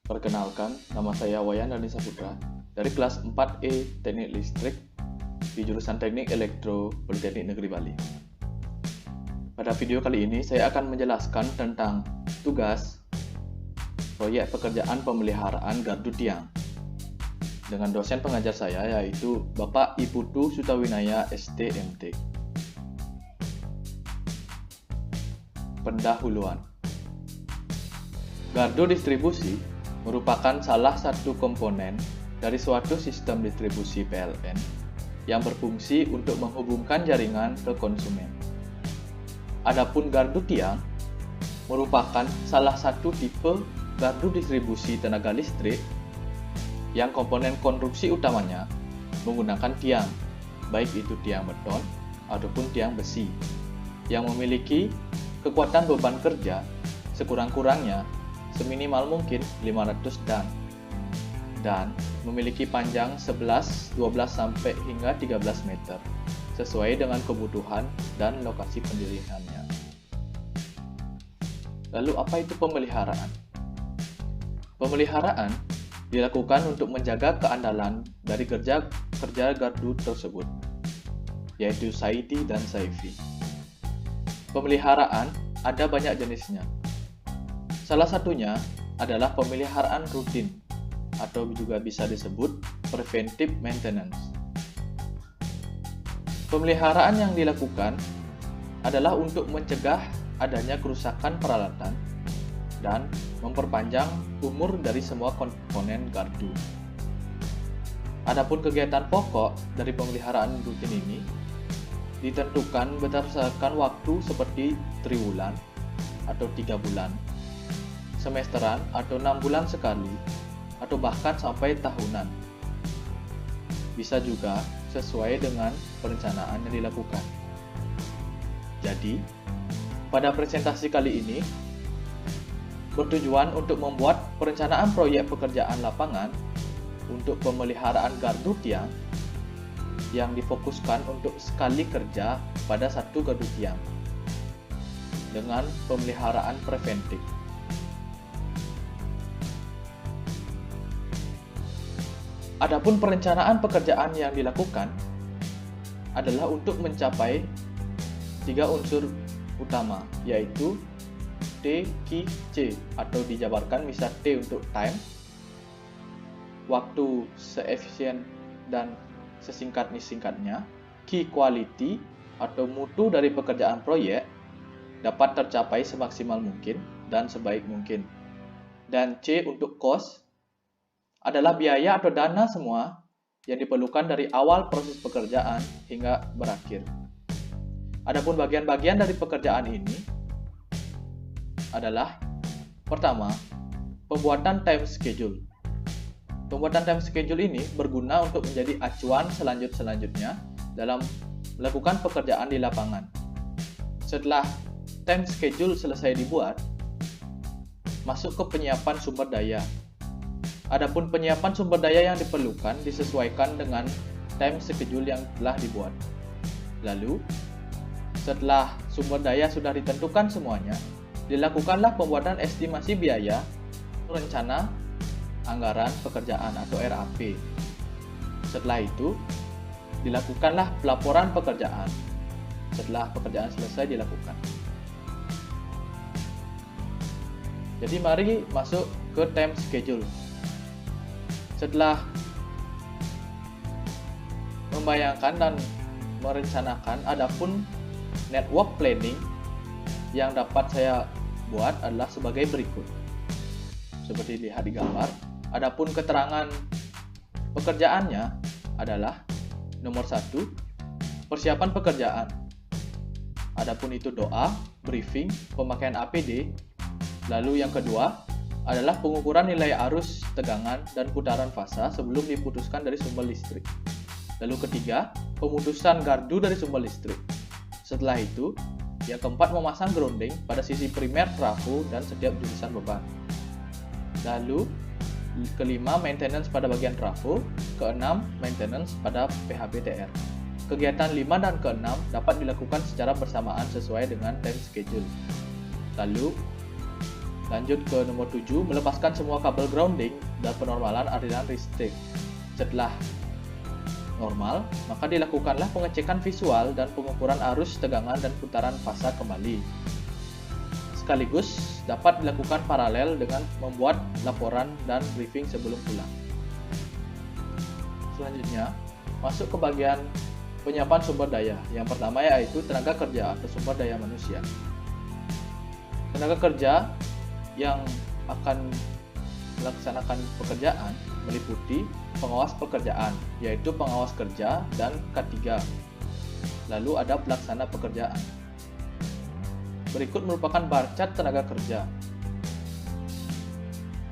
Perkenalkan, nama saya Wayan Dani Saputra dari kelas 4E Teknik Listrik di jurusan Teknik Elektro Politeknik Negeri Bali. Pada video kali ini saya akan menjelaskan tentang tugas proyek pekerjaan pemeliharaan gardu tiang dengan dosen pengajar saya yaitu Bapak Iputu Sutawinaya STMT. Pendahuluan. Gardu distribusi merupakan salah satu komponen dari suatu sistem distribusi PLN yang berfungsi untuk menghubungkan jaringan ke konsumen. Adapun gardu tiang merupakan salah satu tipe gardu distribusi tenaga listrik yang komponen konstruksi utamanya menggunakan tiang, baik itu tiang beton ataupun tiang besi, yang memiliki kekuatan beban kerja sekurang-kurangnya seminimal mungkin 500 dan memiliki panjang 11, 12 sampai hingga 13 meter sesuai dengan kebutuhan dan lokasi pendiriannya. Lalu apa itu pemeliharaan? Pemeliharaan dilakukan untuk menjaga keandalan dari kerja gardu tersebut, yaitu SAIDI dan SAIFI. Pemeliharaan ada banyak jenisnya. Salah satunya adalah pemeliharaan rutin atau juga bisa disebut preventive maintenance. Pemeliharaan yang dilakukan adalah untuk mencegah adanya kerusakan peralatan dan memperpanjang umur dari semua komponen gardu. Adapun kegiatan pokok dari pemeliharaan rutin ini ditentukan berdasarkan waktu seperti triwulan atau 3 bulan, semesteran atau 6 bulan sekali, atau bahkan sampai tahunan. Bisa juga sesuai dengan perencanaan yang dilakukan. Jadi, pada presentasi kali ini bertujuan untuk membuat perencanaan proyek pekerjaan lapangan untuk pemeliharaan gardu tiang yang difokuskan untuk sekali kerja pada satu gardu tiang dengan pemeliharaan preventif. Adapun perencanaan pekerjaan yang dilakukan adalah untuk mencapai 3 unsur utama, yaitu T, Q, C, atau dijabarkan misal T untuk time, waktu seefisien dan sesingkat-singkatnya, Q quality atau mutu dari pekerjaan proyek dapat tercapai semaksimal mungkin dan sebaik mungkin, dan C untuk cost adalah biaya atau dana semua yang diperlukan dari awal proses pekerjaan hingga berakhir. Adapun bagian-bagian dari pekerjaan ini adalah pertama, pembuatan time schedule. Pembuatan time schedule ini berguna untuk menjadi acuan selanjutnya dalam melakukan pekerjaan di lapangan. Setelah time schedule selesai dibuat, masuk ke penyiapan sumber daya. Adapun penyiapan sumber daya yang diperlukan disesuaikan dengan time schedule yang telah dibuat. Lalu, setelah sumber daya sudah ditentukan semuanya, dilakukanlah pembuatan estimasi biaya rencana anggaran pekerjaan atau RAP. Setelah itu, dilakukanlah pelaporan pekerjaan. Setelah pekerjaan selesai dilakukan. Jadi mari masuk ke time schedule. Setelah membayangkan dan merencanakan, adapun network planning yang dapat saya buat adalah sebagai berikut. Seperti dilihat di gambar, adapun keterangan pekerjaannya adalah nomor 1, persiapan pekerjaan. Adapun itu doa, briefing, pemakaian APD. Lalu yang kedua adalah pengukuran nilai arus, tegangan, dan putaran fasa sebelum diputuskan dari sumber listrik. Lalu ketiga, pemutusan gardu dari sumber listrik. Setelah itu, yang keempat memasang grounding pada sisi primer trafo dan setiap jurusan beban. Lalu kelima, maintenance pada bagian trafo. Keenam, maintenance pada PHBTR. Kegiatan 5 dan ke-6 dapat dilakukan secara bersamaan sesuai dengan time schedule. Lalu, Lanjut ke nomor 7, melepaskan semua kabel grounding dan penormalan aliran listrik. Setelah normal, maka dilakukanlah pengecekan visual dan pengukuran arus, tegangan, dan putaran fasa kembali. Sekaligus dapat dilakukan paralel dengan membuat laporan dan briefing sebelum pulang. Selanjutnya, masuk ke bagian penyiapan sumber daya. Yang pertama yaitu tenaga kerja atau sumber daya manusia. Tenaga kerja yang akan melaksanakan pekerjaan meliputi pengawas pekerjaan, yaitu pengawas kerja dan K3. Lalu ada pelaksana pekerjaan. Berikut merupakan bar chart tenaga kerja.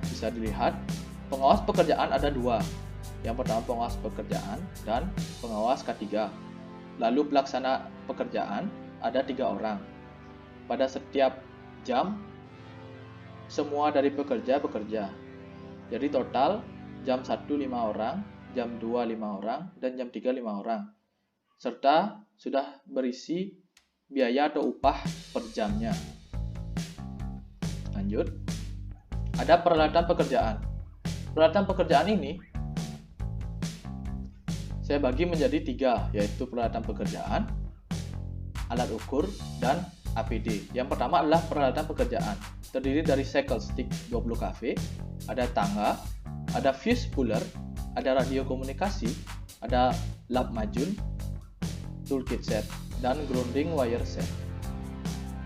Bisa dilihat, pengawas pekerjaan ada dua. Yang pertama pengawas pekerjaan dan pengawas K3. Lalu pelaksana pekerjaan ada 3 orang. Pada setiap jam, semua dari pekerja bekerja. Jadi total jam 1 5 orang, jam 2 5 orang, dan jam 3 5 orang. Serta sudah berisi biaya atau upah per jamnya. Lanjut, ada peralatan pekerjaan. Peralatan pekerjaan ini saya bagi menjadi 3, yaitu peralatan pekerjaan, alat ukur, dan APD. Yang pertama adalah peralatan pekerjaan. Terdiri dari cycle stick 20 kV, ada tangga, ada fuse puller, ada radio komunikasi, ada lap majun, toolkit set, dan grounding wire set.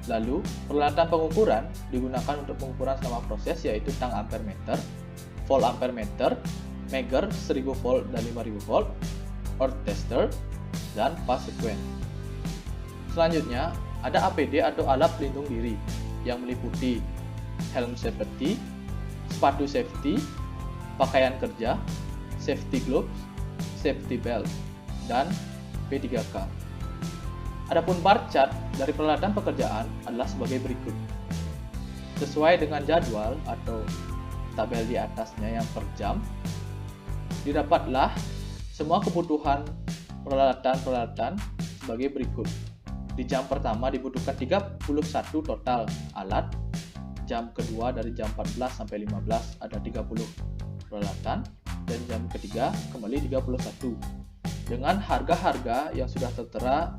Lalu, peralatan pengukuran digunakan untuk pengukuran selama proses, yaitu tang ampere meter, volt ampere meter, meger 1000 volt dan 5000 volt, earth tester, dan fast sequence. Selanjutnya, ada APD atau alat pelindung diri yang meliputi helm safety, sepatu safety, pakaian kerja, safety gloves, safety belt, dan P3K. Adapun bar chart dari peralatan pekerjaan adalah sebagai berikut. Sesuai dengan jadwal atau tabel di atasnya yang per jam, didapatlah semua kebutuhan peralatan-peralatan sebagai berikut. Di jam pertama dibutuhkan 31 total alat, jam kedua dari jam 14 sampai 15 ada 30 peralatan, dan jam ketiga kembali 31 dengan harga-harga yang sudah tertera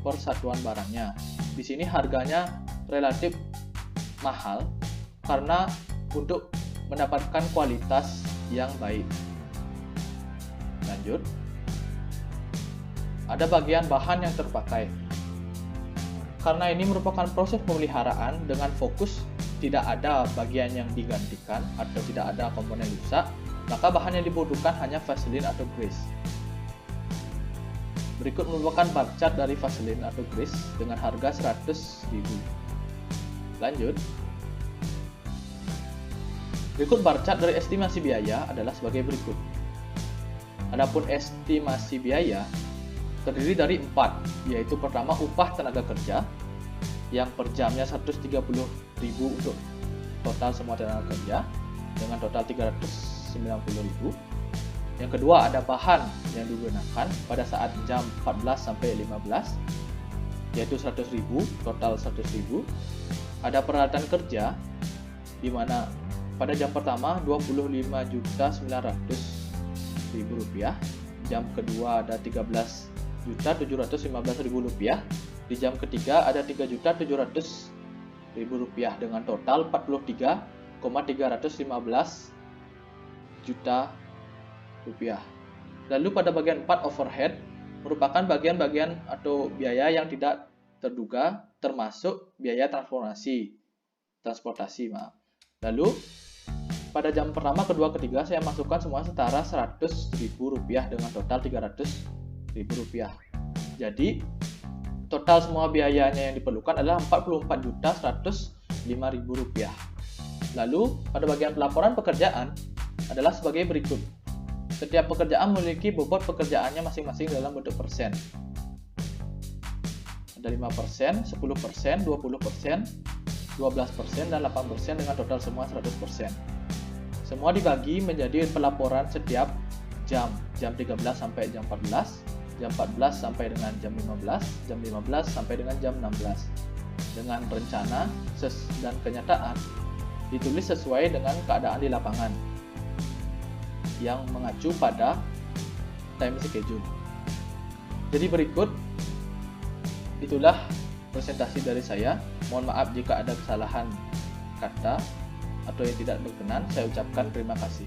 per satuan barangnya. Di sini harganya relatif mahal karena untuk mendapatkan kualitas yang baik. Lanjut, ada bagian bahan yang terpakai. Karena ini merupakan proses pemeliharaan dengan fokus tidak ada bagian yang digantikan atau tidak ada komponen rusak, maka bahan yang dibutuhkan hanya Vaseline atau grease. Berikut merupakan bar chart dari Vaseline atau grease dengan harga 100.000. Lanjut, berikut bar chart dari estimasi biaya adalah sebagai berikut. Adapun estimasi biaya terdiri dari 4, yaitu pertama upah tenaga kerja yang per jamnya 130.000 untuk total semua tenaga kerja dengan total 390.000. Yang kedua ada bahan yang digunakan pada saat jam 14 sampai 15 yaitu 100.000, total 100.000. Ada peralatan kerja di mana pada jam pertama 25.900.000 rupiah, jam kedua ada 13.715.000 rupiah, di jam ketiga ada 3.700.000 rupiah dengan total 43,315 juta rupiah. Lalu pada bagian 4 overhead merupakan bagian-bagian atau biaya yang tidak terduga termasuk biaya transportasi. Lalu pada jam pertama, kedua, ketiga saya masukkan semua setara 100.000 rupiah dengan total 300.000 rupiah. Jadi total semua biayanya yang diperlukan adalah 44.105.000 rupiah. Lalu pada bagian pelaporan pekerjaan adalah sebagai berikut. Setiap pekerjaan memiliki bobot pekerjaannya masing-masing dalam bentuk persen. Ada 5%, 10%, 20%, 12%, dan 8% dengan total semua 100%. Semua dibagi menjadi pelaporan setiap jam 13 sampai jam 14, jam 14 sampai dengan jam 15, jam 15 sampai dengan jam 16. dengan rencana dan kenyataan ditulis sesuai dengan keadaan di lapangan yang mengacu pada time schedule. Jadi berikut itulah presentasi dari saya. Mohon maaf jika ada kesalahan kata atau yang tidak berkenan. Saya ucapkan terima kasih.